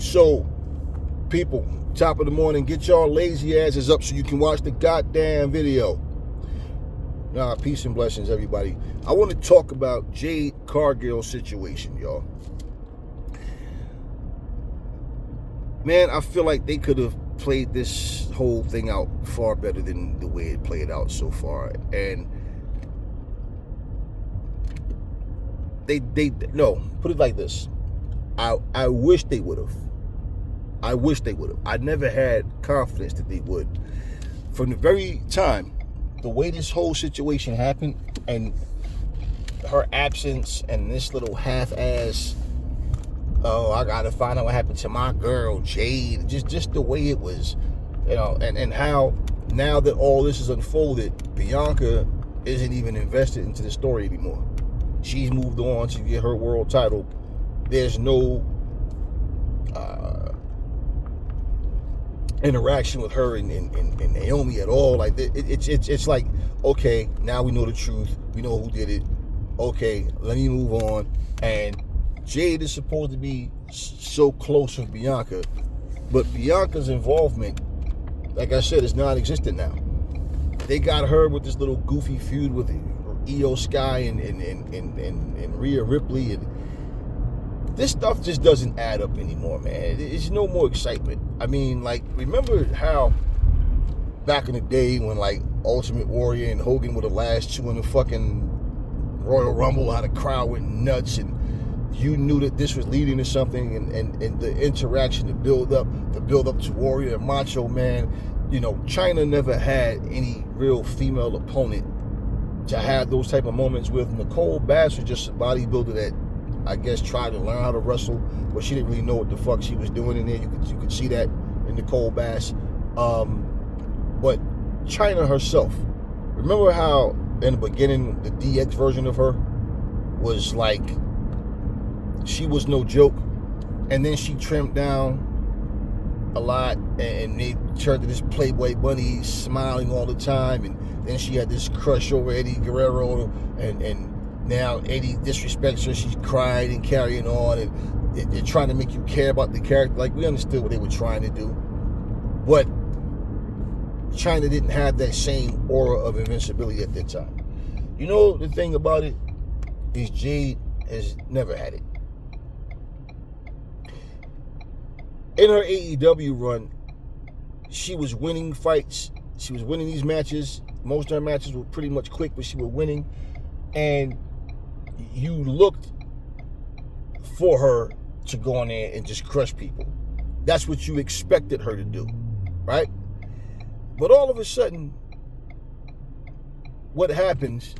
So, people, top of the morning, get y'all lazy asses up so you can watch the goddamn video. Nah, peace and blessings, everybody. I want to talk about Jade Cargill situation, y'all. Man, I feel like they could have played this whole thing out far better than the way it played out so far. And no, put it like this. I wish they would have. I wish they would have. I never had confidence that they would. From the very time, the way this whole situation happened, and her absence, and this little half-ass, oh, I gotta find out what happened to my girl, Jade. Just the way it was, you know, and how now that all this is unfolded, Bianca isn't even invested into the story anymore. She's moved on to get her world title. There's no interaction with her and Naomi at all. Like it's like, okay, now we know the truth. We know who did it. Okay, let me move on. And Jade is supposed to be so close with Bianca, but Bianca's involvement, like I said, is non-existent now. They got her with this little goofy feud with Io Sky and Rhea Ripley, and this stuff just doesn't add up anymore, man. There's no more excitement. I mean, like, remember how back in the day when, like, Ultimate Warrior and Hogan were the last two in the fucking Royal Rumble, how the crowd went nuts, and you knew that this was leading to something, and the interaction, the build up to Warrior and Macho Man. You know, China never had any real female opponent to have those type of moments with. Nicole Bass was just a bodybuilder that, I guess, tried to learn how to wrestle, but she didn't really know what the fuck she was doing in there. You could see that in Nicole Bass. But China herself, remember how in the beginning the DX version of her was like, she was no joke, and then she trimmed down a lot, and they turned to this Playboy bunny smiling all the time, and then she had this crush over Eddie Guerrero, and now Eddie disrespects her. She's crying and carrying on, and they're trying to make you care about the character. Like, we understood what they were trying to do, but China didn't have that same aura of invincibility at that time. You know, the thing about it is Jade has never had it. In her AEW run, she was winning fights. She was winning these matches. Most of her matches were pretty much quick, but she was winning. And you looked for her to go on there and just crush people. That's what you expected her to do, right? But all of a sudden, what happens,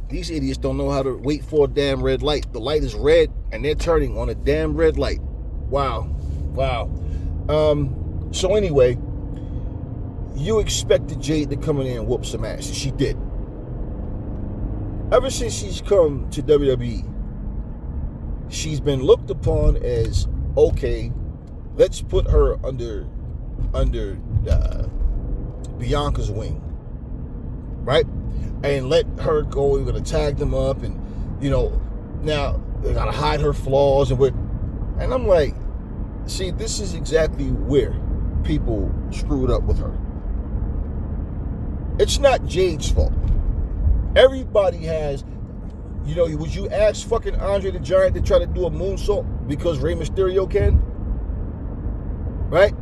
these idiots don't know how to wait for a damn red light. The light is red, and they're turning on a damn red light. Wow. So anyway, you expected Jade to come in there and whoop some ass, and she did. Ever since she's come to WWE, she's been looked upon as, okay, let's put her under Bianca's wing, right? And let her go. We're gonna tag them up, and you know, now they gotta hide her flaws, and I'm like, see, this is exactly where people screwed up with her. It's not Jade's fault. Everybody has, you know, would you ask fucking Andre the Giant to try to do a moonsault because Rey Mysterio can? Right?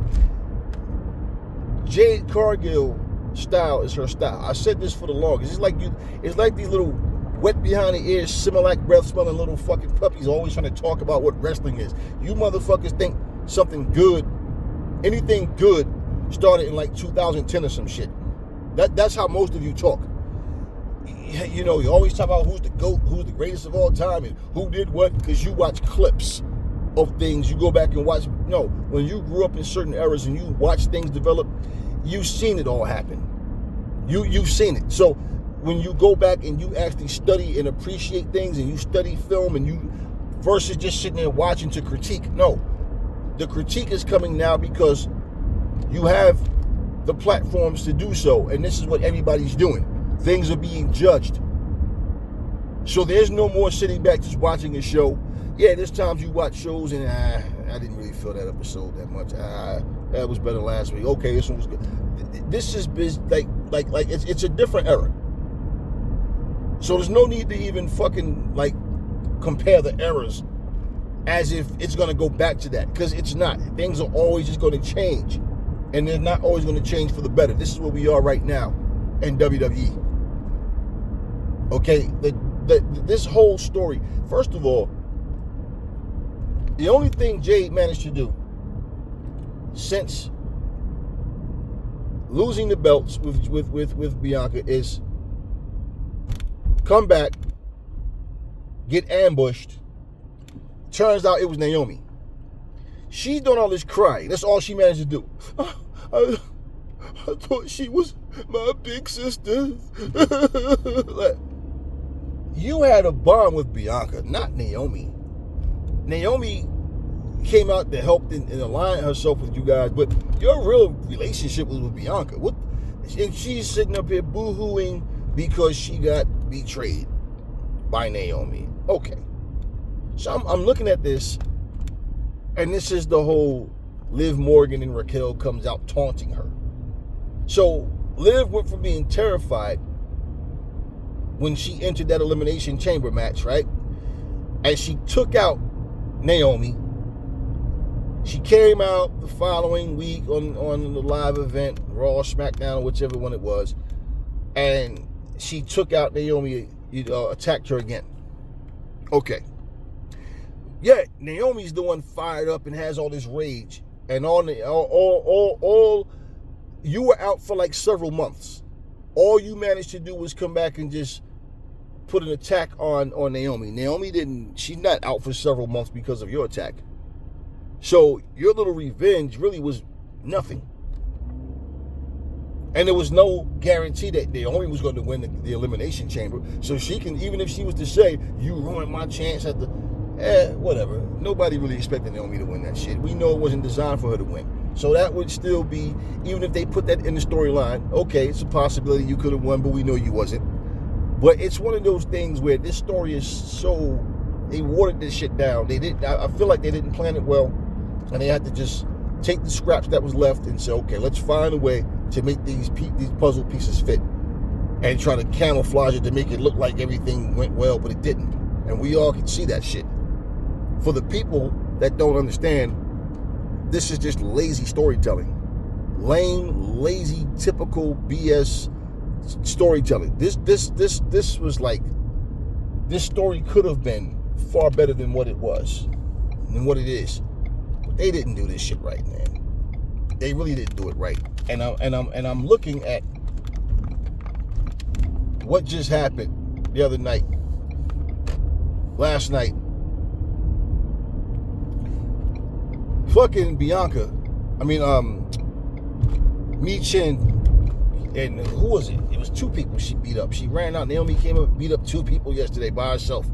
Jade Cargill style is her style. I said this for the longest. It's like these little wet behind the ears, Similac breath smelling little fucking puppies always trying to talk about what wrestling is. You motherfuckers think something good, anything good, started in like 2010 or some shit. That's how most of you talk. You know, you always talk about who's the GOAT, who's the greatest of all time, and who did what, because you watch clips of things. You go back and watch. No, when you grew up in certain eras and you watch things develop, you've seen it all happen. You've seen it. So when you go back and you actually study and appreciate things, and you study film, and you versus just sitting there watching to critique. No, the critique is coming now because you have the platforms to do so, and this is what everybody's doing. Things are being judged. So there's no more sitting back just watching a show. Yeah, there's times you watch shows and I didn't really feel that episode that much. That was better last week. Okay, this one was good. This is like it's a different era. So there's no need to even fucking like compare the eras as if it's gonna go back to that, because it's not. Things are always just gonna change, and they're not always gonna change for the better. This is where we are right now in WWE. Okay, this whole story. First of all, the only thing Jade managed to do since losing the belts with Bianca is come back, get ambushed. Turns out it was Naomi. She's doing all this crying. That's all she managed to do. I thought she was my big sister. Like, you had a bond with Bianca, not Naomi. Naomi came out to help and align herself with you guys, but your real relationship was with Bianca. What? And she's sitting up here boo-hooing because she got betrayed by Naomi. Okay. So I'm looking at this, and this is the whole Liv Morgan and Raquel comes out taunting her. So Liv went from being terrified when she entered that Elimination Chamber match, right? And she took out Naomi. She came out the following week on the live event, Raw, SmackDown, or whichever one it was, and she took out Naomi, attacked her again. Okay. Yeah, Naomi's the one fired up and has all this rage, and all you were out for like several months. All you managed to do was come back and just put an attack on Naomi. Naomi she's not out for several months because of your attack. So your little revenge really was nothing. And there was no guarantee that Naomi was going to win the Elimination Chamber. So she can, even if she was to say, you ruined my chance at the, whatever. Nobody really expected Naomi to win that shit. We know it wasn't designed for her to win. So that would still be, even if they put that in the storyline, okay, it's a possibility you could have won, but we know you wasn't. But it's one of those things where this story is so, they watered this shit down. I feel like they didn't plan it well, and they had to just take the scraps that was left and say, okay, let's find a way to make these puzzle pieces fit, and try to camouflage it to make it look like everything went well, but it didn't. And we all can see that shit. For the people that don't understand, this is just lazy storytelling. Lame, lazy, typical BS storytelling. This was like, this story could have been far better than what it was, than what it is. But they didn't do this shit right, man. They really didn't do it right. And I'm looking at what just happened the other night. Last night. Fucking Bianca. Michin, and who was it? It was two people she beat up. She ran out. Naomi came up and beat up two people yesterday by herself.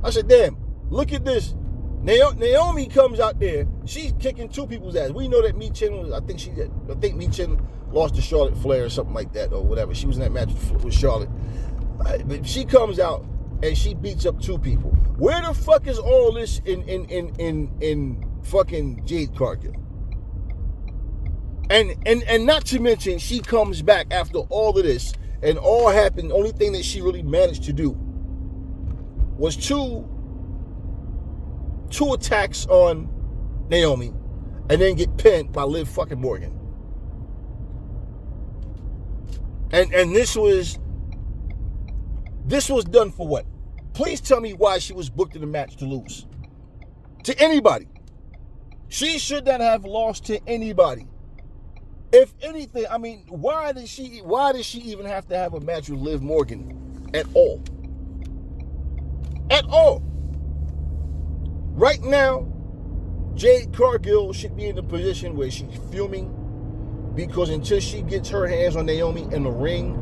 I said, damn, look at this. Naomi comes out there. She's kicking two people's ass. We know that Michin was, I think Michin lost to Charlotte Flair or something like that, or whatever. She was in that match with Charlotte. But she comes out and she beats up two people. Where the fuck is all this in fucking Jade Cargill? And not to mention, she comes back after all of this, and all happened. The only thing that she really managed to do was two attacks on Naomi, and then get pinned by Liv fucking Morgan. And this was done for what? Please tell me why she was booked in the match to lose. To anybody. She should not have lost to anybody. If anything, why did she even have to have a match with Liv Morgan at all? At all. Right now, Jade Cargill should be in a position where she's fuming, because until she gets her hands on Naomi in the ring,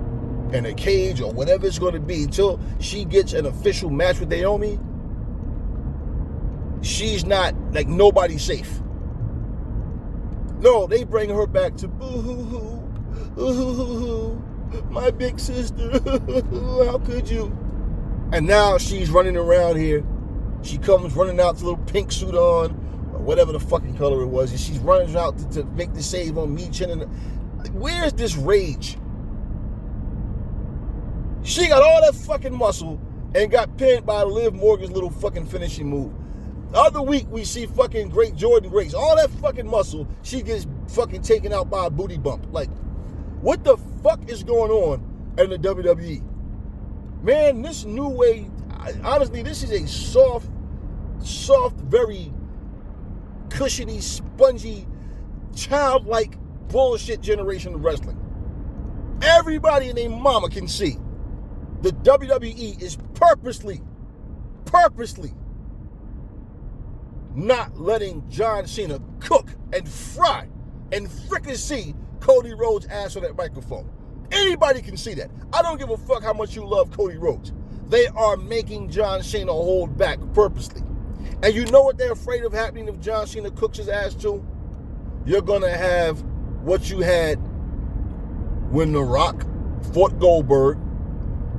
in a cage, or whatever it's going to be, until she gets an official match with Naomi, she's not, like, nobody's safe. No, they bring her back to boo-hoo-hoo, ooh-hoo-hoo-hoo, my big sister, how could you? And now she's running around here She comes running out with a little pink suit on, or whatever the fucking color it was, and she's running out to make the save on Michin. And where's this rage? She got all that fucking muscle and got pinned by Liv Morgan's little fucking finishing move. The other week, we see fucking great Jordan Grace. All that fucking muscle, she gets fucking taken out by a booty bump. Like, what the fuck is going on in the WWE? Man, this new way, honestly, this is a soft, very cushiony, spongy, childlike bullshit generation of wrestling. Everybody and their mama can see the WWE is purposely not letting John Cena cook and fry and fricassee Cody Rhodes' ass on that microphone. Anybody can see that. I don't give a fuck how much you love Cody Rhodes. They are making John Cena hold back purposely. And you know what they're afraid of happening if John Cena cooks his ass too? You're going to have what you had when The Rock fought Goldberg.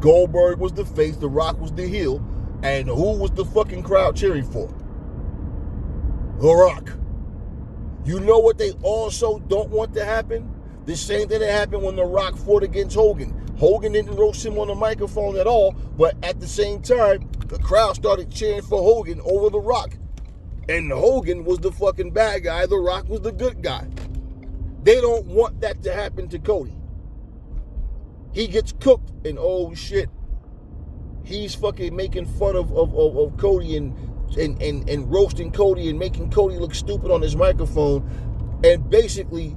Goldberg was the face, The Rock was the heel, and who was the fucking crowd cheering for? The Rock. You know what they also don't want to happen? The same thing that happened when The Rock fought against Hogan. Hogan didn't roast him on the microphone at all, but at the same time, the crowd started cheering for Hogan over The Rock. And Hogan was the fucking bad guy, The Rock was the good guy. They don't want that to happen to Cody. He gets cooked and oh shit, he's fucking making fun of Cody and roasting Cody and making Cody look stupid on his microphone, and basically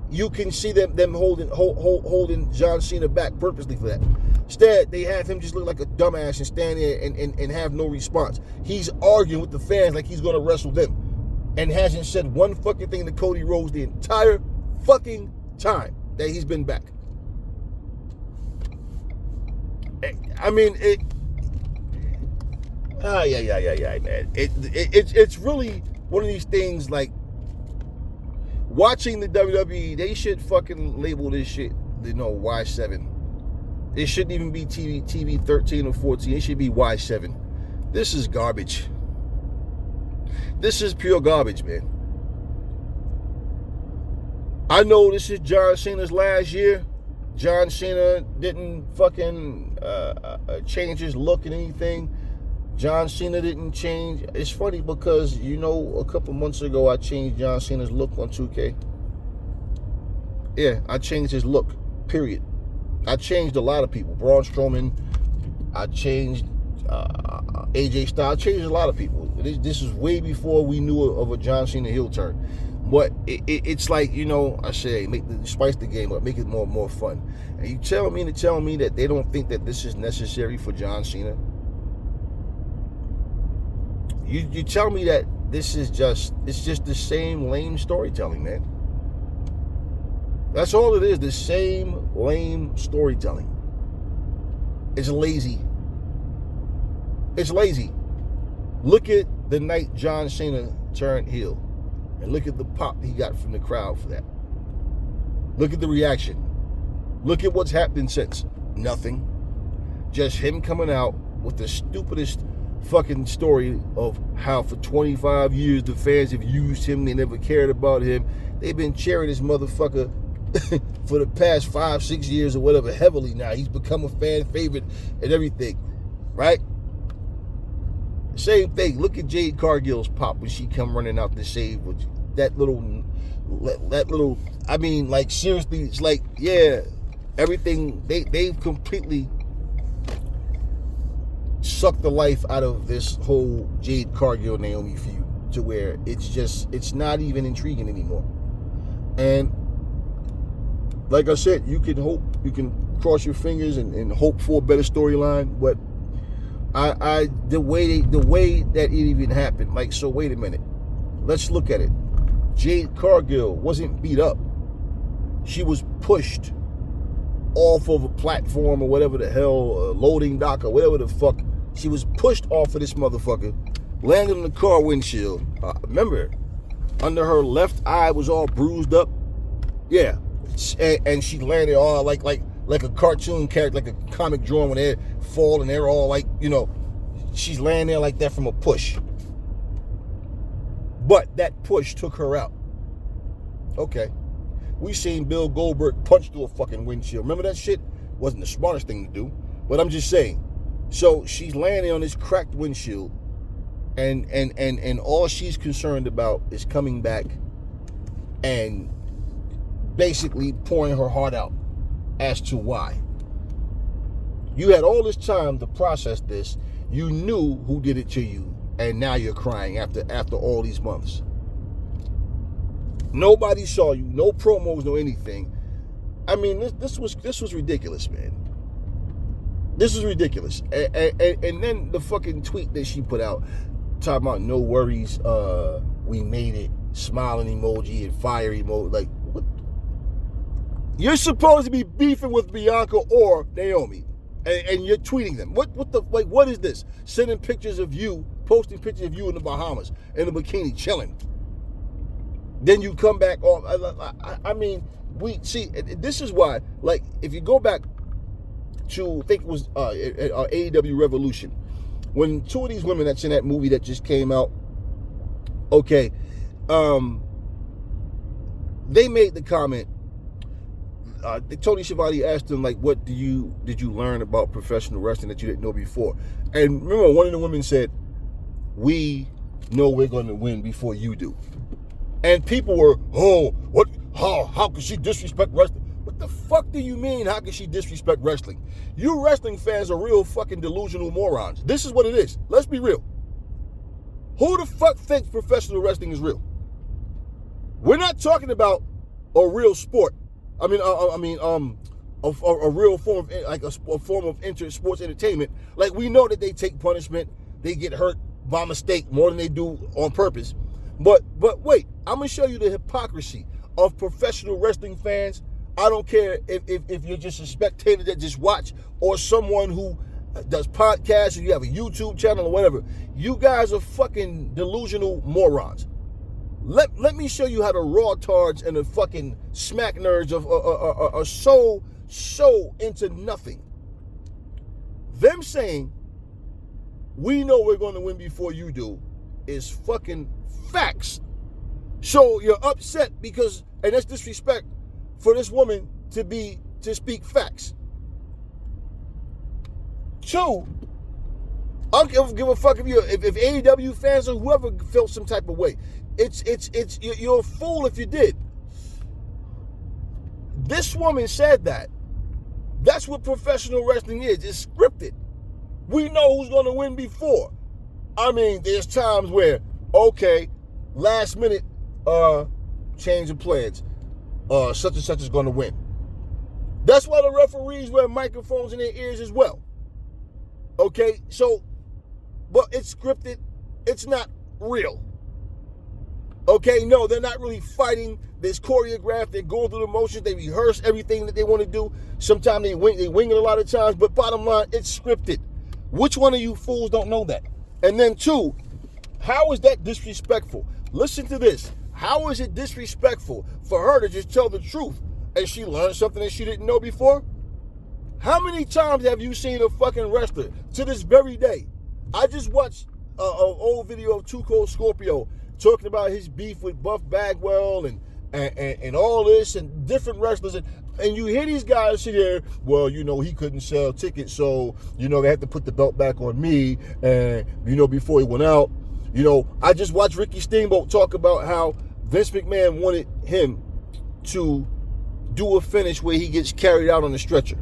you can see them holding John Cena back purposely for that. Instead, they have him just look like a dumbass and stand there and have no response. He's arguing with the fans like he's going to wrestle them and hasn't said one fucking thing to Cody Rhodes the entire fucking time that he's been back. I mean, man. It's really one of these things like watching the WWE, they should fucking label this shit, Y7. It shouldn't even be TV 13 or 14. It should be Y7. This is garbage. This is pure garbage, man. I know this is John Cena's last year. John Cena didn't fucking change his look and anything. John Cena didn't change. It's funny because, a couple months ago, I changed John Cena's look on 2K. Yeah, I changed his look, period. I changed a lot of people. Braun Strowman. I changed AJ Styles. I changed a lot of people. This is way before we knew of a John Cena heel turn. But it's like, I say, spice the game up, make it more fun. And you tell me that they don't think that this is necessary for John Cena? You tell me that it's just the same lame storytelling, man. That's all it is, the same lame storytelling. It's lazy. It's lazy. Look at the night John Cena turned heel. And look at the pop he got from the crowd for that. Look at the reaction. Look at what's happened since. Nothing. Just him coming out with the stupidest fucking story of how for 25 years the fans have used him. They never cared about him. They've been cheering this motherfucker for the past 5-6 years or whatever heavily now. He's become a fan favorite and everything. Right? Same thing. Look at Jade Cargill's pop when she come running out to save with that little. I mean, like seriously, it's like, yeah, everything they've completely sucked the life out of this whole Jade Cargill Naomi feud to where it's not even intriguing anymore. And like I said, you can cross your fingers and hope for a better storyline, but the way that it even happened, like, so wait a minute, let's look at it. Jade Cargill wasn't beat up. She was pushed off of a platform or whatever the hell, loading dock or whatever the fuck. She was pushed off of this motherfucker, landed on the car windshield. Remember, under her left eye was all bruised up. Yeah, and she landed all like a cartoon character, like a comic drawing when they fall and they're all like, she's laying there like that from a push. But that push took her out. Okay. We seen Bill Goldberg punch through a fucking windshield. Remember that shit? Wasn't the smartest thing to do. But I'm just saying. So she's laying there on this cracked windshield. And all she's concerned about is coming back and basically pouring her heart out as to why. You had all this time to process this. You knew who did it to you. And now you're crying after all these months. Nobody saw you, no promos, no anything. I mean, this was ridiculous, man. This was ridiculous. And then the fucking tweet that she put out, talking about no worries, we made it, smiling emoji and fire emoji. Like, what? You're supposed to be beefing with Bianca or Naomi, and you're tweeting them. What is this? Sending pictures of you, posting pictures of you in the Bahamas in a bikini chilling. Then you come back off. I mean, we see. This is why. Like, if you go back to, I think it was AEW Revolution, when two of these women that's in that movie that just came out, okay, they made the comment. Tony Schiavone asked them, like, what did you learn about professional wrestling that you didn't know before? And remember, one of the women said, we know we're going to win before you do. And people were, oh, what? How could she disrespect wrestling? What the fuck do you mean, how could she disrespect wrestling? You wrestling fans are real fucking delusional morons. This is what it is. Let's be real. Who the fuck thinks professional wrestling is real? We're not talking about a real sport. A real form of, like a form of sports entertainment. Like, we know that they take punishment, they get hurt by mistake more than they do on purpose. But wait, I'm gonna show you the hypocrisy of professional wrestling fans. I don't care if you're just a spectator that just watch, or someone who does podcasts, or you have a YouTube channel or whatever. You guys are fucking delusional morons. Let me show you how the raw tards and the fucking smack nerds are so into nothing. Them saying, we know we're going to win before you do, is fucking facts. So you're upset because, and that's disrespect for this woman to speak facts. Two, I don't give a fuck if AEW fans or whoever felt some type of way. You're a fool if you did. This woman said that. That's what professional wrestling is. It's scripted. We know who's going to win before. I mean, there's times where, okay, last minute change of plans. Such and such is going to win. That's why the referees wear microphones in their ears as well. Okay, so, but it's scripted. It's not real. Okay, no, they're not really fighting. There's choreographed. They're going through the motions. They rehearse everything that they want to do. Sometimes they wing it a lot of times. But bottom line, it's scripted. Which one of you fools don't know that? And then two, how is that disrespectful? Listen to this. How is it disrespectful for her to just tell the truth and she learned something that she didn't know before? How many times have you seen a fucking wrestler to this very day? I just watched an old video of Too Cold Scorpio talking about his beef with Buff Bagwell and all this and different wrestlers. And you hear these guys sit here, well, you know, he couldn't sell tickets, so, you know, they had to put the belt back on me. And, you know, before he went out, you know, I just watched Ricky Steamboat talk about how Vince McMahon wanted him to do a finish where he gets carried out on a stretcher.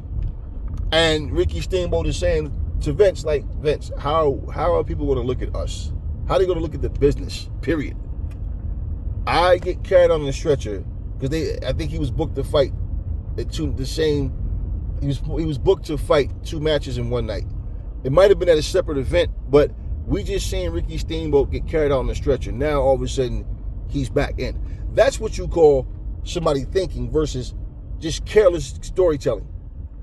And Ricky Steamboat is saying to Vince, like, Vince, how are people going to look at us? How are they going to look at the business, period? I get carried on the stretcher because I think he was booked to fight he was booked to fight 2 matches in one night. It might have been at a separate event, but we just seen Ricky Steamboat get carried on the stretcher. Now all of a sudden he's back in. That's what you call somebody thinking versus just careless storytelling.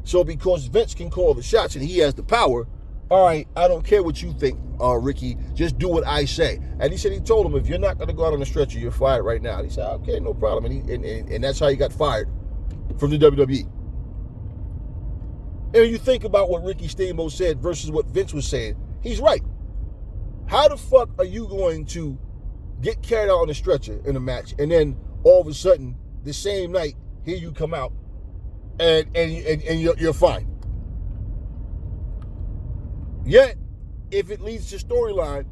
So because Vince can call the shots and he has the power, all right, I don't care what you think, Ricky, just do what I say. And he said he told him, if you're not going to go out on the stretcher, you're fired right now. And he said, okay, no problem. And that's how he got fired from the WWE. And you think about what Ricky Steamboat said versus what Vince was saying, he's right. How the fuck are you going to get carried out on a stretcher in a match, and then all of a sudden, the same night, here you come out, and you're fine? Yet, if it leads to storyline,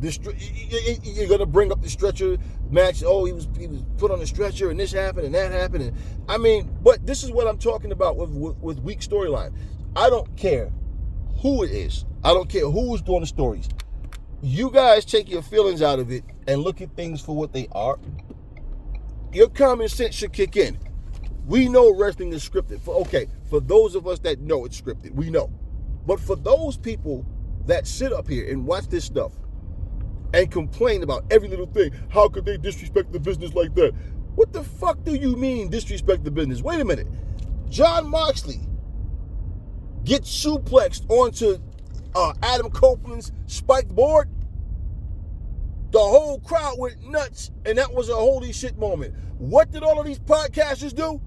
you're gonna bring up the stretcher match. Oh, he was put on a stretcher, and this happened, and that happened. And I mean, but this is what I'm talking about with weak storyline. I don't care who it is. I don't care who's doing the stories. You guys take your feelings out of it and look at things for what they are. Your common sense should kick in. We know wrestling is scripted. For those of us that know it's scripted, we know. But for those people that sit up here and watch this stuff and complain about every little thing, how could they disrespect the business like that? What the fuck do you mean disrespect the business? Wait a minute. John Moxley gets suplexed onto Adam Copeland's spiked board. The whole crowd went nuts, and that was a holy shit moment. What did all of these podcasters do?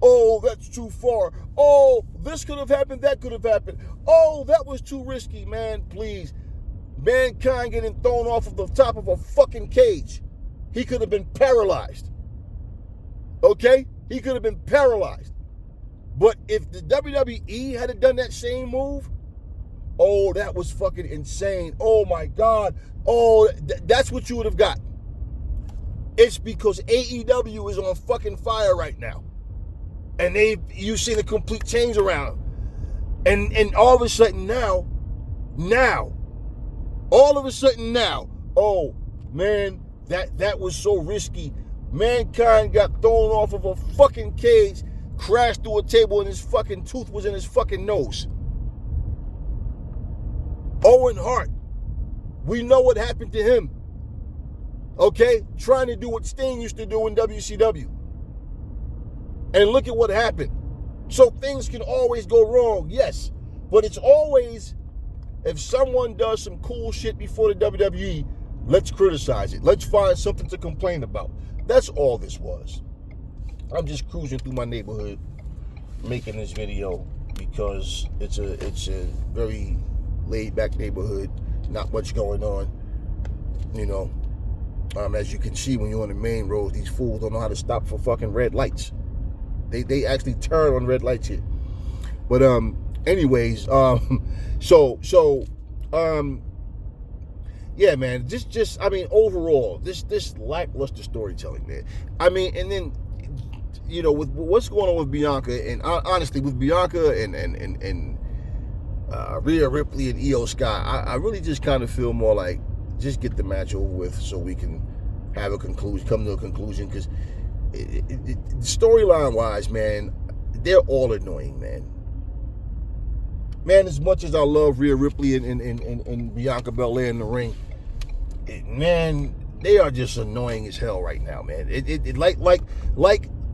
Oh, that's too far. Oh, this could have happened, that could have happened. Oh, that was too risky, man, please. Mankind getting thrown off of the top of a fucking cage. He could have been paralyzed. Okay? He could have been paralyzed. But if the WWE had done that same move, oh, that was fucking insane. Oh, my God. Oh, that's what you would have got. It's because AEW is on fucking fire right now. And you've seen a complete change around. And all of a sudden now, all of a sudden now, oh, man, that was so risky. Mankind got thrown off of a fucking cage, crashed through a table, and his fucking tooth was in his fucking nose. Owen Hart, we know what happened to him. Okay? Trying to do what Sting used to do in WCW. And look at what happened. So things can always go wrong, yes. But it's always, if someone does some cool shit before the WWE, let's criticize it. Let's find something to complain about. That's all this was. I'm just cruising through my neighborhood, making this video because it's a very laid-back neighborhood. Not much going on, you know. As you can see, when you're on the main road, these fools don't know how to stop for fucking red lights. They actually turn on red lights here. But anyways, yeah, man. Just I mean, overall, this lackluster storytelling, man. I mean, and then, you know, with what's going on with Bianca, and honestly, with Bianca and Rhea Ripley and Io Sky, I really just kind of feel more like just get the match over with so we can have a conclusion, come to a conclusion, because storyline wise, man, they're all annoying, man. Man, as much as I love Rhea Ripley and Bianca Belair in the ring, man, they are just annoying as hell right now, man.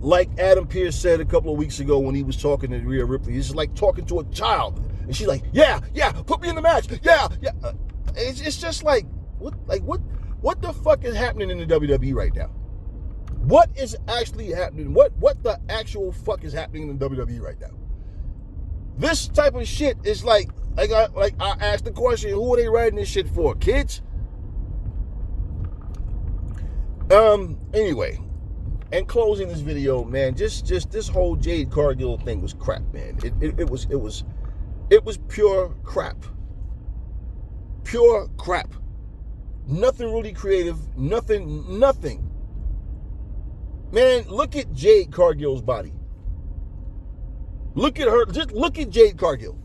Like Adam Pearce said a couple of weeks ago when he was talking to Rhea Ripley, it's like talking to a child, and she's like, yeah, put me in the match, yeah. It's just like what the fuck is happening in the WWE right now? What is actually happening? What the actual fuck is happening in the WWE right now? This type of shit is like I asked the question, who are they writing this shit for? Kids? Anyway, in closing this video, man, just this whole Jade Cargill thing was crap, man. It was pure crap. Pure crap. Nothing really creative. Nothing. Man, look at Jade Cargill's body. Look at her. Just look at Jade Cargill.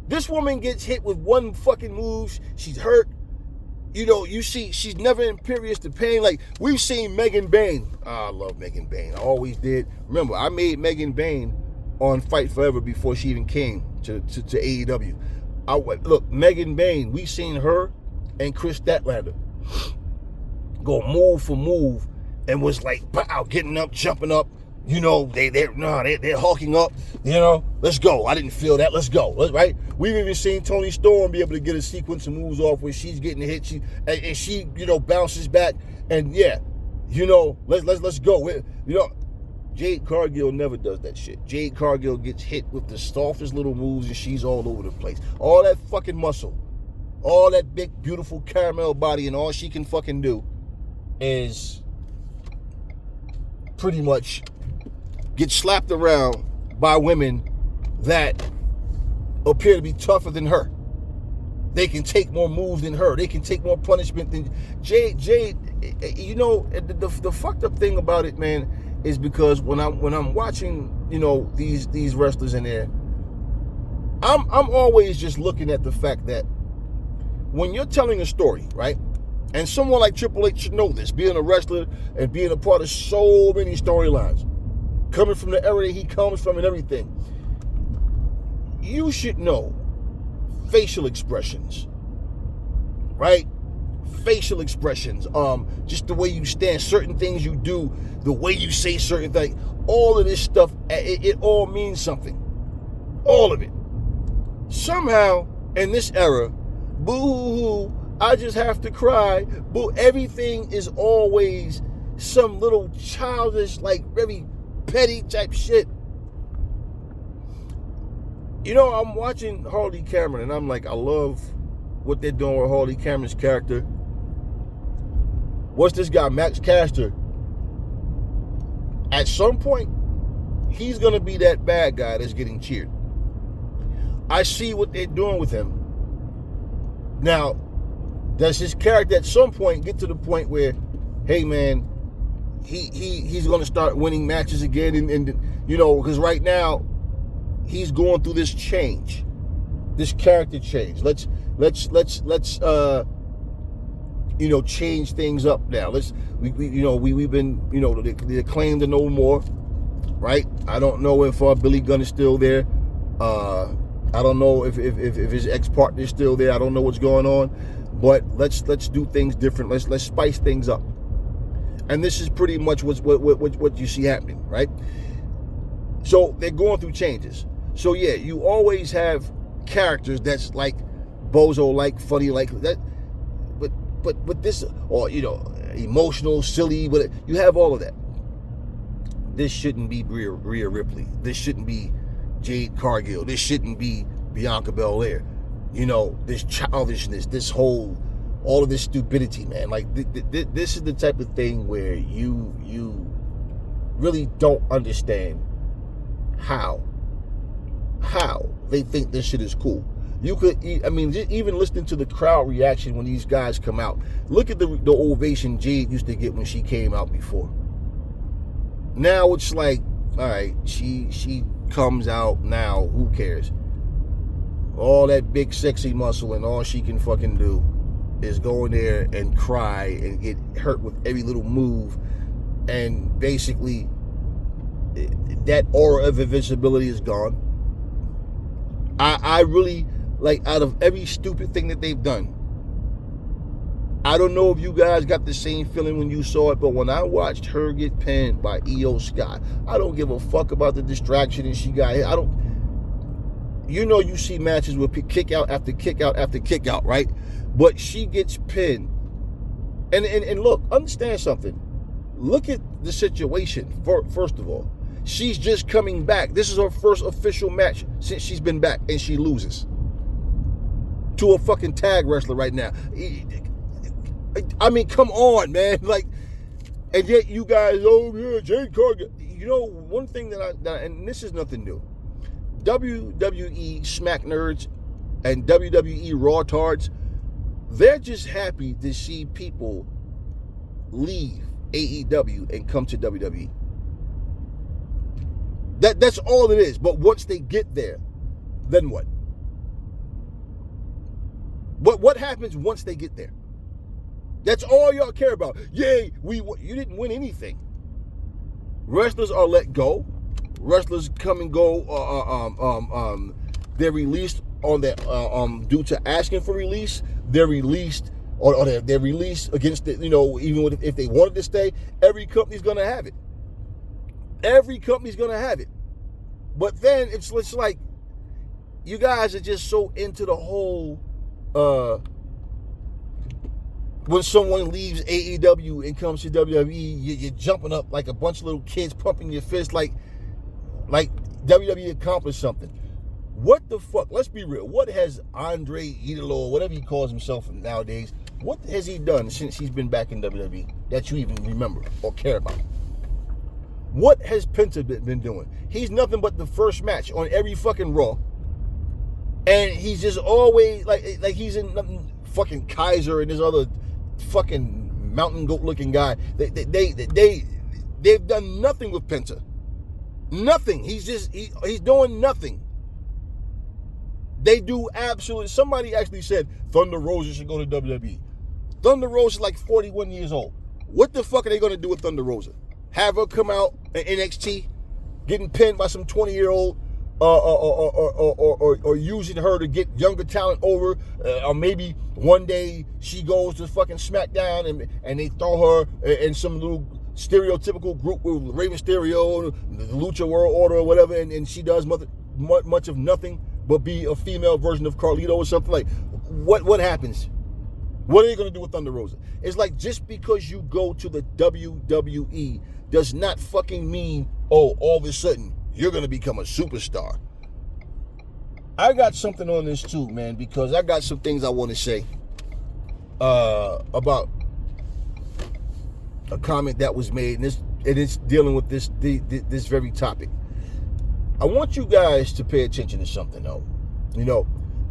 This woman gets hit with one fucking move. She's hurt. You know, you see, she's never impervious to pain. Like, we've seen Megan Bayne. I love Megan Bayne. I always did. Remember, I made Megan Bayne on Fight Forever before she even came to AEW. Look, Megan Bayne, we've seen her and Chris Statlander go move for move and was like, pow, getting up, jumping up. You know, they're hulking up. You know, let's go. I didn't feel that. Let's go. Right? We've even seen Toni Storm be able to get a sequence of moves off where she's getting hit. She you know, bounces back. And yeah, you know, let's go. You know, Jade Cargill never does that shit. Jade Cargill gets hit with the softest little moves and she's all over the place. All that fucking muscle. all that big, beautiful caramel body, and all she can fucking do is pretty much get slapped around by women that appear to be tougher than her. They can take more moves than her. They can take more punishment than Jade. You know, the fucked up thing about it, man, is because when I'm watching, you know, these wrestlers in there, I'm always just looking at the fact that when you're telling a story, right? And someone like Triple H should know this, being a wrestler and being a part of so many storylines, coming from the era that he comes from and everything. You should know facial expressions, right? Facial expressions, just the way you stand, certain things you do, the way you say certain things, all of this stuff, it all means something. All of it. Somehow, in this era, boo-hoo-hoo, I just have to cry, boo, everything is always some little childish, like, very petty type shit. You know, I'm watching Harley Cameron, and I'm like, I love what they're doing with Harley Cameron's character. What's this guy, Max Caster? At some point, he's going to be that bad guy that's getting cheered. I see what they're doing with him. Now, does his character at some point get to the point where, hey, man, he's going to start winning matches again? And you know, because right now, he's going through this change, this character change. Let's you know, change things up now. We've been, you know, they claim to know more, right? I don't know if Billy Gunn is still there. I don't know if his ex-partner is still there. I don't know what's going on, but let's do things different. Let's spice things up. And this is pretty much what you see happening, right? So they're going through changes. So yeah, you always have characters that's like bozo, like funny, like that. But this, or you know, emotional, silly. But you have all of that. This shouldn't be Rhea Ripley. This shouldn't be Jade Cargill. This shouldn't be Bianca Belair. You know, this childishness, this whole, all of this stupidity, man. Like this is the type of thing where you really don't understand how they think this shit is cool. You could, I mean, even listening to the crowd reaction when these guys come out. Look at the ovation Jade used to get when she came out before. Now it's like, all right, she comes out now, who cares? All that big sexy muscle, and all she can fucking do is go in there and cry and get hurt with every little move, and basically that aura of invincibility is gone. I really, like, out of every stupid thing that they've done, I don't know if you guys got the same feeling when you saw it, but when I watched her get pinned by Io Sky, I don't give a fuck about the distraction and she got hit. You know, you see matches with kick out after kick out after kick out, right? But she gets pinned. And look, understand something. Look at the situation, first of all. She's just coming back. This is her first official match since she's been back, and she loses to a fucking tag wrestler right now. I mean, come on, man. Like, and yet you guys, oh yeah, Jade Cargill. You know, one thing that and this is nothing new. WWE smack nerds and WWE raw tards, they're just happy to see people leave AEW and come to WWE. That's all it is. But once they get there, then what? What happens once they get there? That's all y'all care about. Yay, you didn't win anything. Wrestlers are let go. Wrestlers come and go. They're released on their due to asking for release. They're released, or they're released against the, you know, even if they wanted to stay. Every company's gonna have it. Every company's gonna have it. But then it's like you guys are just so into the whole when someone leaves AEW and comes to WWE, you're jumping up like a bunch of little kids, pumping your fist like WWE accomplished something. What the fuck? Let's be real. What has Andre Idolo, or whatever he calls himself nowadays, what has he done since he's been back in WWE that you even remember or care about? What has Penta been doing? He's nothing but the first match on every fucking Raw. And he's just always like he's in fucking Kaiser and this other fucking mountain goat looking guy. They've done nothing with Penta. Nothing. He's doing nothing. They do absolutely. Somebody actually said Thunder Rosa should go to WWE. Thunder Rosa is like 41 years old. What the fuck are they going to do with Thunder Rosa? Have her come out in NXT, getting pinned by some 20-year-old, or using her to get younger talent over, or maybe one day she goes to fucking SmackDown and they throw her in some little stereotypical group with Rey Mysterio, the Lucha World Order or whatever, and she does much of nothing but be a female version of Carlito or something. Like, what happens? What are they going to do with Thunder Rosa? It's like, just because you go to the WWE does not fucking mean, oh, all of a sudden you're going to become a superstar. I got something on this too, man, because I got some things I want to say about a comment that was made, and it's dealing with this very topic. I want you guys to pay attention to something, though. You know,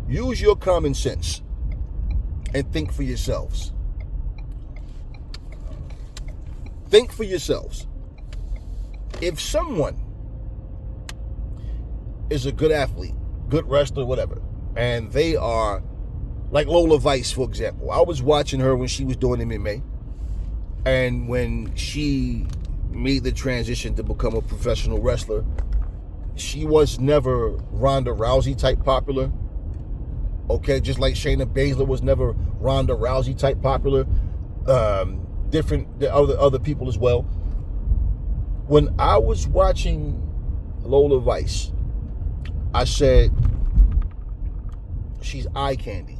use your common sense and think for yourselves. Think for yourselves. If someone is a good athlete, good wrestler, whatever, and they are like Lola Vice, for example. I was watching her when she was doing MMA, and when she made the transition to become a professional wrestler, she was never Ronda Rousey type popular. Okay, just like Shayna Baszler was never Ronda Rousey type popular. Different other people as well. When I was watching Lola Vice, I said, she's eye candy.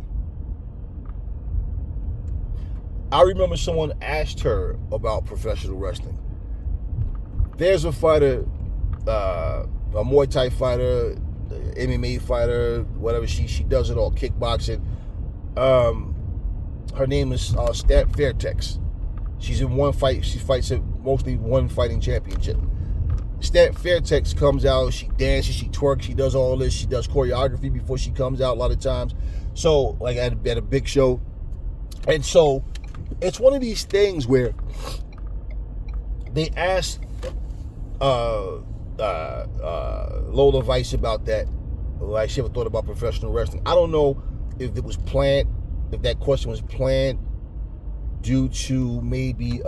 I remember someone asked her about professional wrestling. There's a fighter, a Muay Thai fighter, MMA fighter, whatever, she does it all, kickboxing. Her name is Stat Fairtex. She's in one fight. She fights at mostly one fighting championship. Stat Fairtex comes out. She dances. She twerks. She does all this. She does choreography before she comes out a lot of times. So, like at a big show. And so, it's one of these things where they asked Lola Vice about that. Like, she ever thought about professional wrestling. I don't know if it was planned, if that question was planned due to maybe,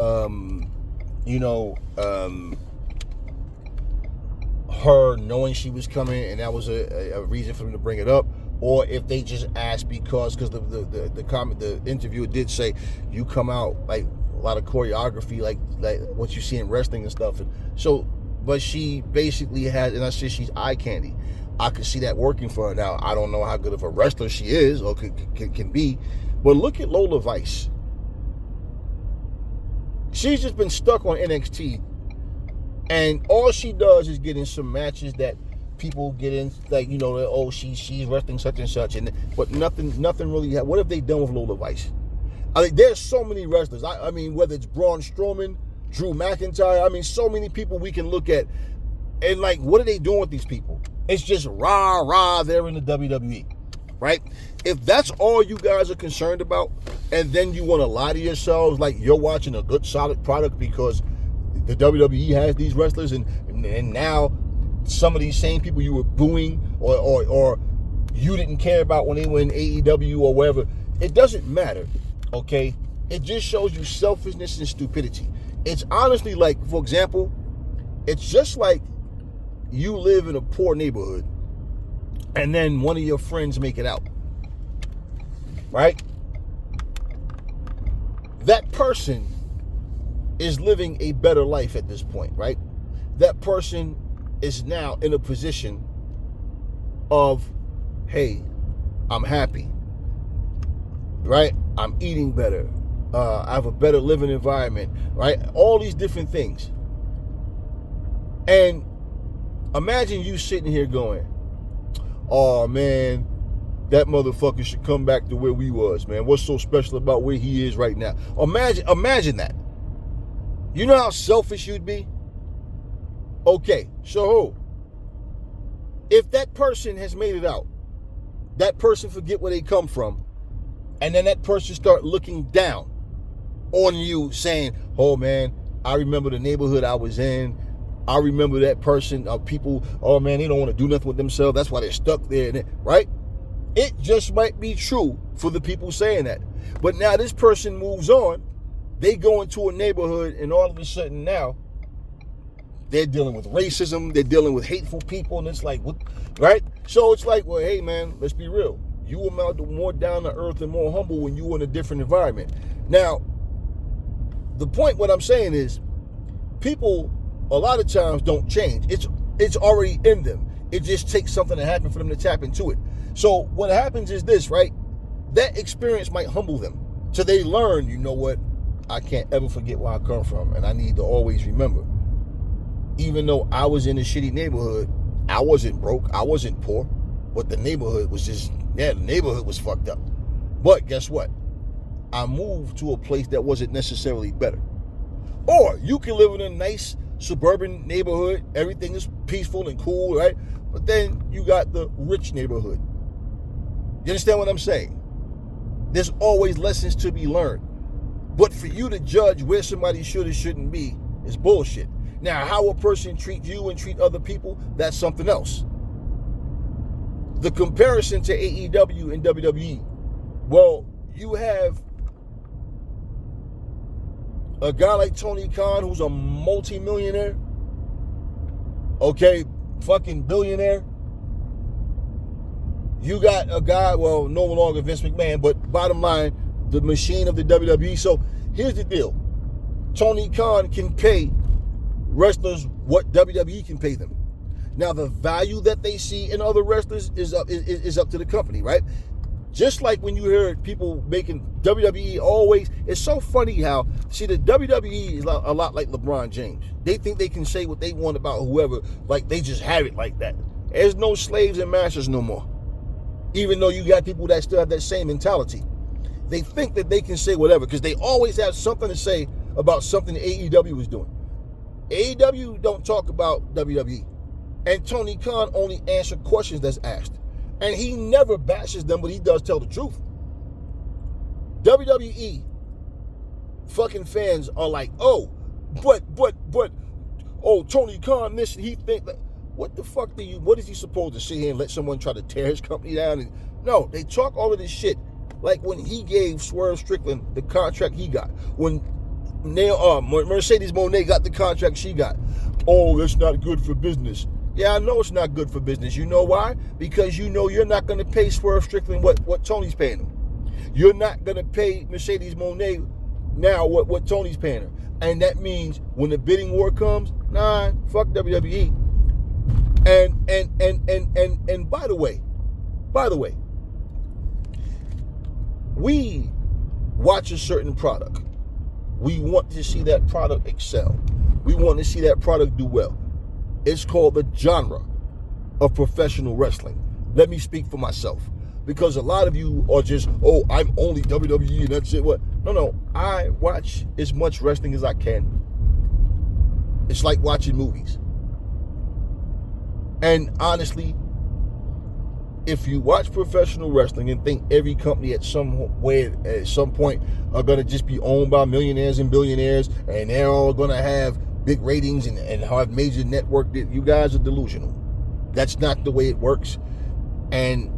her knowing she was coming and that was a reason for them to bring it up, or if they just asked because the interviewer did say you come out like a lot of choreography, like what you see in wrestling and stuff. And so, but she basically had, and I said she's eye candy. I could see that working for her. Now, I don't know how good of a wrestler she is or can be, but look at Lola Vice. She's just been stuck on NXT, and all she does is get in some matches that people get in, like, oh, she's wrestling such and such, but nothing really. What have they done with Lola Vice? I mean, there's so many wrestlers. I mean, whether it's Braun Strowman, Drew McIntyre, I mean, so many people we can look at, and like, what are they doing with these people? It's just rah, they're in the WWE, right? If that's all you guys are concerned about, and then you want to lie to yourselves like you're watching a good, solid product because the WWE has these wrestlers, and now some of these same people you were booing or you didn't care about when they were in AEW or wherever, it doesn't matter, okay? It just shows you selfishness and stupidity. It's honestly like, for example, it's just like you live in a poor neighborhood and then one of your friends make it out, right? That person is living a better life at this point, right? That person is now in a position of, hey, I'm happy, right? I'm eating better. I have a better living environment, right? All these different things. And imagine you sitting here going, oh man, that motherfucker should come back to where we was, man. What's so special about where he is right now? Imagine that. You know how selfish you'd be? Okay, so if that person has made it out, that person forget where they come from, and then that person start looking down on you saying, oh man, I remember the neighborhood I was in. I remember that person, people, oh man, they don't want to do nothing with themselves. That's why they're stuck there, right? It just might be true for the people saying that. But now this person moves on. They go into a neighborhood, and all of a sudden now, they're dealing with racism. They're dealing with hateful people, and it's like, what, right? So it's like, well, hey, man, let's be real. You were more down to earth and more humble when you were in a different environment. Now, the point, what I'm saying is, people a lot of times don't change. It's already in them. It just takes something to happen for them to tap into it. So what happens is this, right? That experience might humble them. So they learn, you know what? I can't ever forget where I come from, and I need to always remember. Even though I was in a shitty neighborhood, I wasn't broke, I wasn't poor, but the neighborhood was the neighborhood was fucked up. But guess what? I moved to a place that wasn't necessarily better. Or you can live in a nice suburban neighborhood, everything is peaceful and cool, right? But then you got the rich neighborhood. You understand what I'm saying? There's always lessons to be learned. But for you to judge where somebody should or shouldn't be is bullshit. Now, how a person treat you and treat other people, that's something else. The comparison to AEW and WWE, well, you have a guy like Tony Khan who's a multi-millionaire, okay, fucking billionaire. You got a guy, well, no longer Vince McMahon, but bottom line, the machine of the WWE. So here's the deal. Tony Khan can pay wrestlers what WWE can pay them. Now, the value that they see in other wrestlers is up to the company, right? Just like when you hear people making WWE always, it's so funny how, see, the WWE is a lot like LeBron James. They think they can say what they want about whoever, like they just have it like that. There's no slaves and masters no more. Even though you got people that still have that same mentality. They think that they can say whatever because they always have something to say about something AEW is doing. AEW don't talk about WWE. And Tony Khan only answers questions that's asked. And he never bashes them, but he does tell the truth. WWE fucking fans are like, oh, but, oh, Tony Khan, this, he think that, what the fuck what is he supposed to sit here and let someone try to tear his company down? And no, they talk all of this shit. Like when he gave Swerve Strickland the contract he got. When Mercedes Moné got the contract she got. Oh, that's not good for business. Yeah, I know it's not good for business. You know why? Because you know you're not going to pay Swerve Strickland what Tony's paying him. You're not going to pay Mercedes Moné now what Tony's paying her. And that means when the bidding war comes, nah, fuck WWE. And by the way, we watch a certain product. We want to see that product excel. We want to see that product do well. It's called the genre of professional wrestling. Let me speak for myself. Because a lot of you are just, oh, I'm only WWE and that's it. What? No. I watch as much wrestling as I can. It's like watching movies. And honestly, if you watch professional wrestling and think every company at some point are going to just be owned by millionaires and billionaires and they're all going to have big ratings and have major network, you guys are delusional. That's not the way it works. And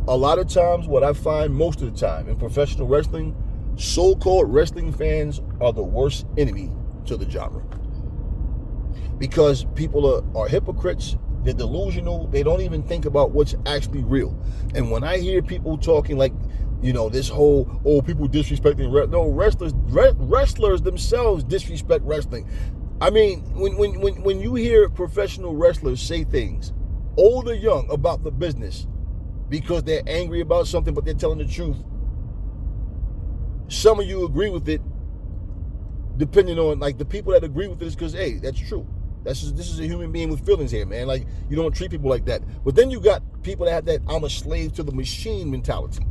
a lot of times, what I find most of the time in professional wrestling, so-called wrestling fans are the worst enemy to the genre. Because people are hypocrites, they're delusional, they don't even think about what's actually real. And when I hear people talking like, you know, this whole, oh, people disrespecting, wrestlers themselves disrespect wrestling. I mean, when you hear professional wrestlers say things, old or young, about the business, because they're angry about something, but they're telling the truth, some of you agree with it, depending on, like, the people that agree with it is because, hey, that's true. This is a human being with feelings here, man. Like, you don't treat people like that. But then you got people that have that I'm a slave to the machine mentality.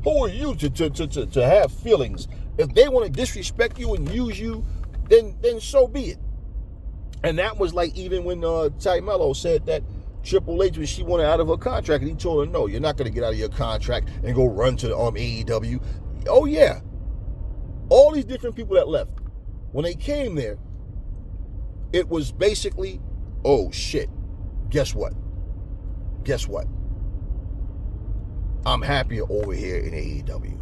Who are you to have feelings? If they want to disrespect you and use you, then so be it. And that was like even when Ty Mello said that Triple H, when she wanted out of her contract, and he told her, no, you're not going to get out of your contract and go run to the AEW. Oh, yeah. All these different people that left, when they came there, it was basically, oh, shit, guess what? Guess what? I'm happier over here in AEW.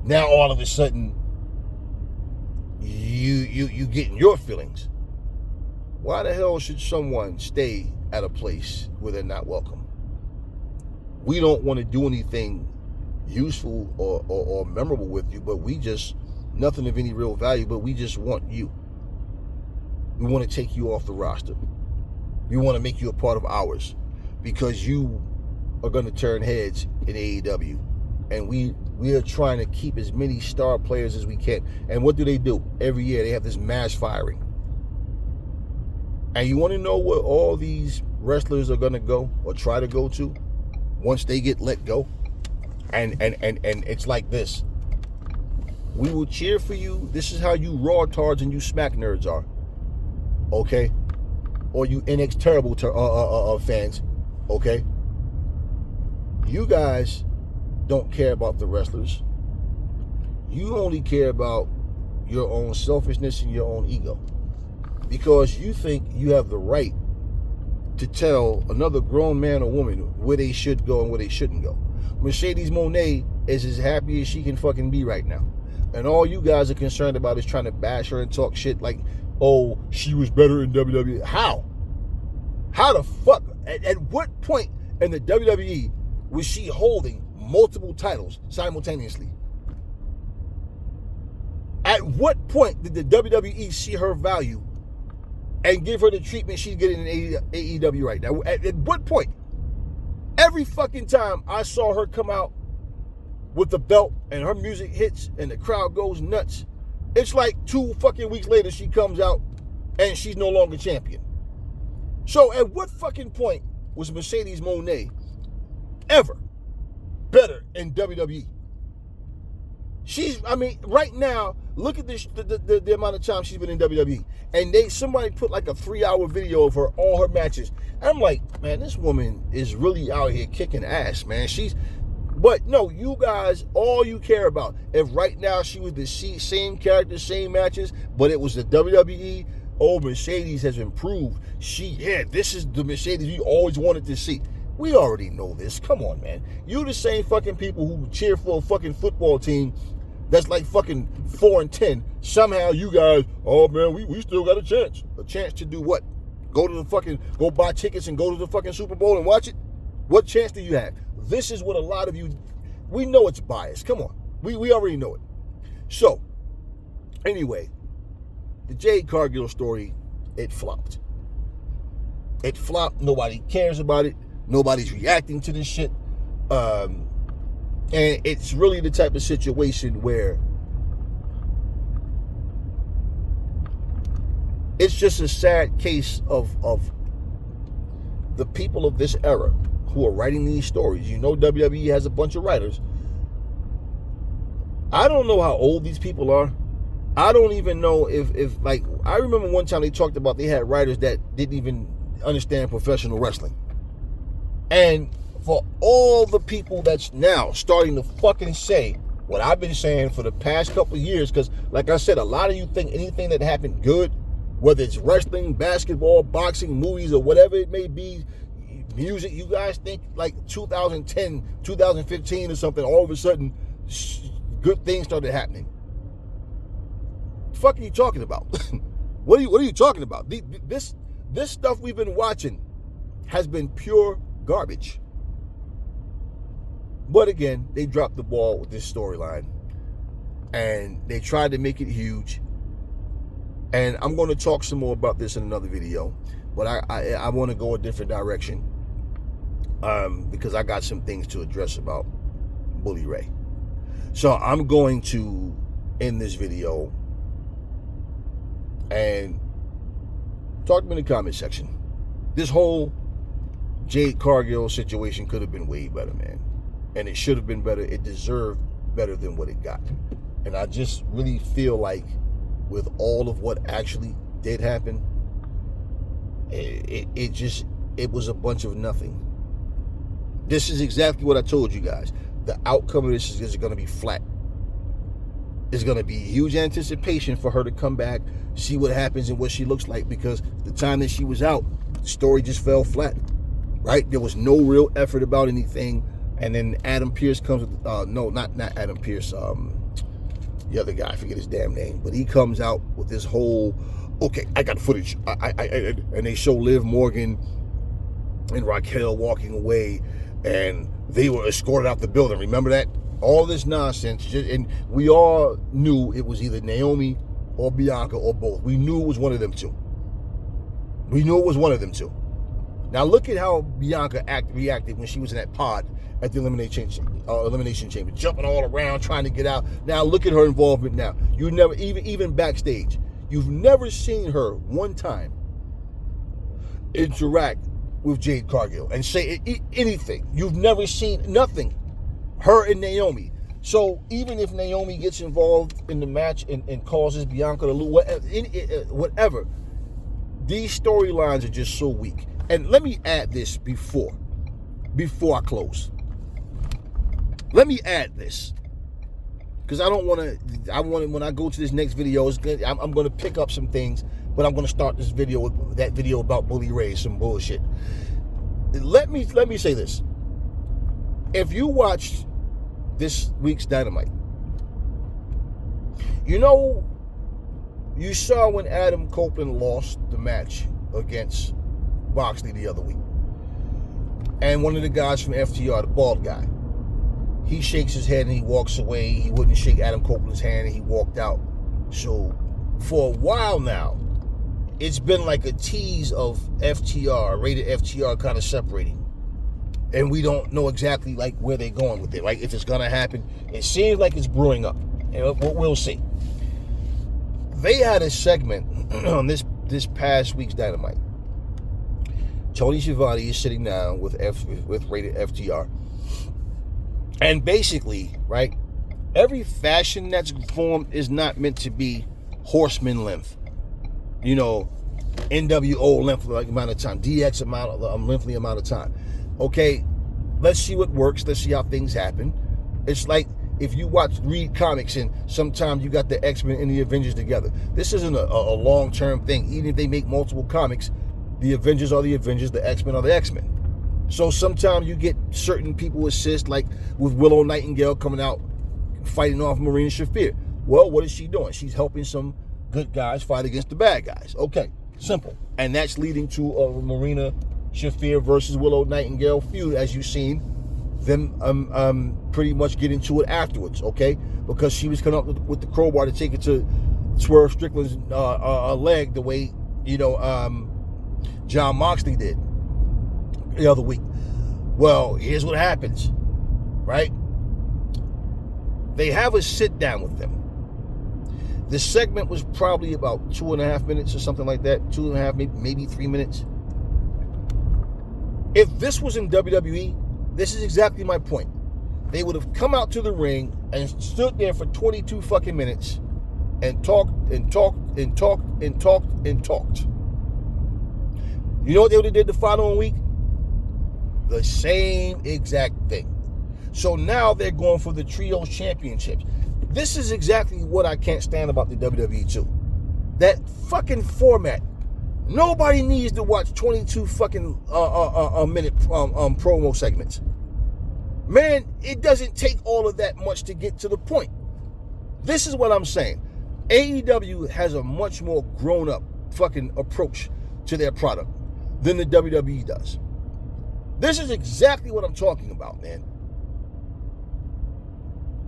Now, all of a sudden, you getting your feelings. Why the hell should someone stay at a place where they're not welcome? We don't want to do anything useful or memorable with you, but we just, nothing of any real value, but we just want you. We want to take you off the roster. We want to make you a part of ours because you are going to turn heads in AEW. And we are trying to keep as many star players as we can. And what do? Every year they have this mass firing. And you want to know where all these wrestlers are going to go or try to go to once they get let go? And it's like this. We will cheer for you. This is how you raw tards and you smack nerds are. Okay? Or you NX terrible fans. Okay? You guys don't care about the wrestlers. You only care about your own selfishness and your own ego. Because you think you have the right to tell another grown man or woman where they should go and where they shouldn't go. Mercedes Moné is as happy as she can fucking be right now. And all you guys are concerned about is trying to bash her and talk shit like, oh, she was better in WWE. How? How the fuck? At what point in the WWE was she holding multiple titles simultaneously? At what point did the WWE see her value and give her the treatment she's getting in AEW right now? At what point? Every fucking time I saw her come out with the belt and her music hits and the crowd goes nuts, it's like 2 fucking weeks later she comes out and she's no longer champion. So at what fucking point was Mercedes Moné ever better in WWE? Right now, look at the amount of time she's been in WWE. And somebody put like a 3-hour video of her, all her matches. And I'm like, man, this woman is really out here kicking ass, man. But no, you guys, all you care about, if right now she was the same character, same matches, but it was the WWE, oh, Mercedes has improved. This is the Mercedes we always wanted to see. We already know this. Come on, man. You the same fucking people who cheer for a fucking football team that's like fucking 4-10. Somehow you guys, oh man, we still got a chance. A chance to do what? Go buy tickets and go to the fucking Super Bowl and watch it? What chance do you have? This is what a lot of you, we know it's biased. Come on. We already know it. So, anyway, the Jade Cargill story, it flopped. It flopped. Nobody cares about it. Nobody's reacting to this shit. And it's really the type of situation where it's just a sad case of the people of this era who are writing these stories. You know, WWE has a bunch of writers. I don't know how old these people are. I don't even know if like, I remember one time they talked about they had writers that didn't even understand professional wrestling. And for all the people that's now starting to fucking say what I've been saying for the past couple of years, because like I said, a lot of you think anything that happened good, whether it's wrestling, basketball, boxing, movies, or whatever it may be, music, you guys think like 2010, 2015 or something, all of a sudden good things started happening. What the fuck are you talking about? What are you talking about? This stuff we've been watching has been pure garbage. But again, they dropped the ball with this storyline and they tried to make it huge. And I'm going to talk some more about this in another video, but I want to go a different direction because I got some things to address about Bully Ray. So I'm going to end this video and Talk to me in the comment section. This whole Jade Cargill situation could have been way better, man. And it should have been better. It deserved better than what it got. And I just really feel like with all of what actually did happen, it was a bunch of nothing. This is exactly what I told you guys. The outcome of this is going to be flat. It's going to be huge anticipation for her to come back, see what happens and what she looks like, because the time that she was out, the story just fell flat, right? There was no real effort about anything. And then Adam Pearce comes with, no, not Adam Pearce, the other guy, I forget his damn name, but he comes out with this whole, okay, I got footage, and they show Liv Morgan and Raquel walking away, and they were escorted out the building. Remember that? All this nonsense, and we all knew it was either Naomi or Bianca or both. We knew it was one of them two. Now look at how Bianca reacted when she was in that pod at the Elimination Chamber, jumping all around, trying to get out. Now look at her involvement now. You never, even backstage, you've never seen her one time interact with Jade Cargill and say anything. You've never seen nothing. Her and Naomi. So even if Naomi gets involved in the match and causes Bianca to lose, whatever, these storylines are just so weak. And let me add this before I close. Let me add this, because I want to, when I go to this next video, I'm going to pick up some things, but I'm going to start this video with that video about Bully Ray, some bullshit. Let me say this. If you watched this week's Dynamite, you saw when Adam Copeland lost the match against Moxley the other week. And one of the guys from FTR, the bald guy, he shakes his head and he walks away. He wouldn't shake Adam Copeland's hand and he walked out. So for a while now, it's been like a tease of FTR, rated FTR kind of separating. And we don't know exactly like where they're going with it, right? If it's going to happen. It seems like it's brewing up. And we'll see. They had a segment on this past week's Dynamite. Tony Schiavone is sitting down with rated FTR. And basically, right, every fashion that's formed is not meant to be horseman length. NWO length amount of time, DX lengthy amount of time. Okay, let's see what works. Let's see how things happen. It's like if you read comics and sometimes you got the X-Men and the Avengers together. This isn't a long-term thing. Even if they make multiple comics, the Avengers are the Avengers, the X-Men are the X-Men. So sometimes you get certain people assist, like with Willow Nightingale coming out fighting off Marina Shafir. Well, what is she doing? She's helping some good guys fight against the bad guys. Okay, simple. And that's leading to a Marina Shafir versus Willow Nightingale feud, as you've seen them pretty much get into it afterwards, okay? Because she was coming up with the crowbar to take it to Swerve Strickland's leg the way, John Moxley did the other week. Well, here's what happens, right? They have a sit down with them. The segment was probably about 2.5 minutes or something like that. 2.5, maybe 3 minutes. If this was in WWE, this is exactly my point. They would have come out to the ring and stood there for 22 fucking minutes and talked and talked and talked and talked and talked. You know what they would have did the following week? The same exact thing. So now they're going for the Trios Championships. This is exactly what I can't stand about the WWE too. That fucking format. Nobody needs to watch 22 fucking minute promo segments. Man, it doesn't take all of that much to get to the point. This is what I'm saying. AEW has a much more grown-up fucking approach to their product than the WWE does. This is exactly what I'm talking about, man.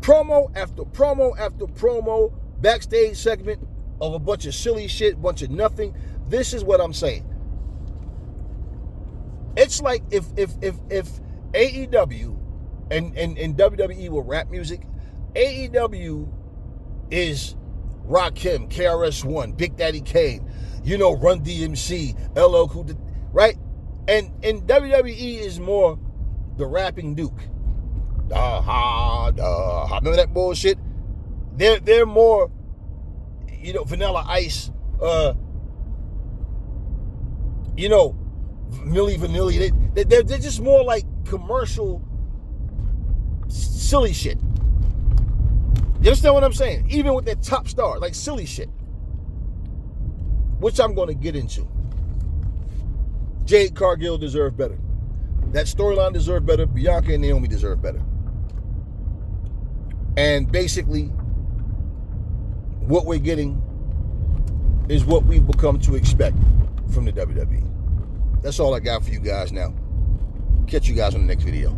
Promo after promo after promo, backstage segment of a bunch of silly shit, bunch of nothing. This is what I'm saying. It's like if AEW and WWE were rap music, AEW is Rakim, KRS-One, Big Daddy Kane, Run DMC, LL Cool, right? And WWE is more the rapping Duke. Remember that bullshit? They're more, Vanilla Ice, Milli Vanilli. They're just more like commercial silly shit. You understand what I'm saying? Even with their top star, like silly shit. Which I'm going to get into. Jade Cargill deserved better. That storyline deserved better. Bianca and Naomi deserve better. And basically, what we're getting is what we've become to expect from the WWE. That's all I got for you guys now. Catch you guys on the next video.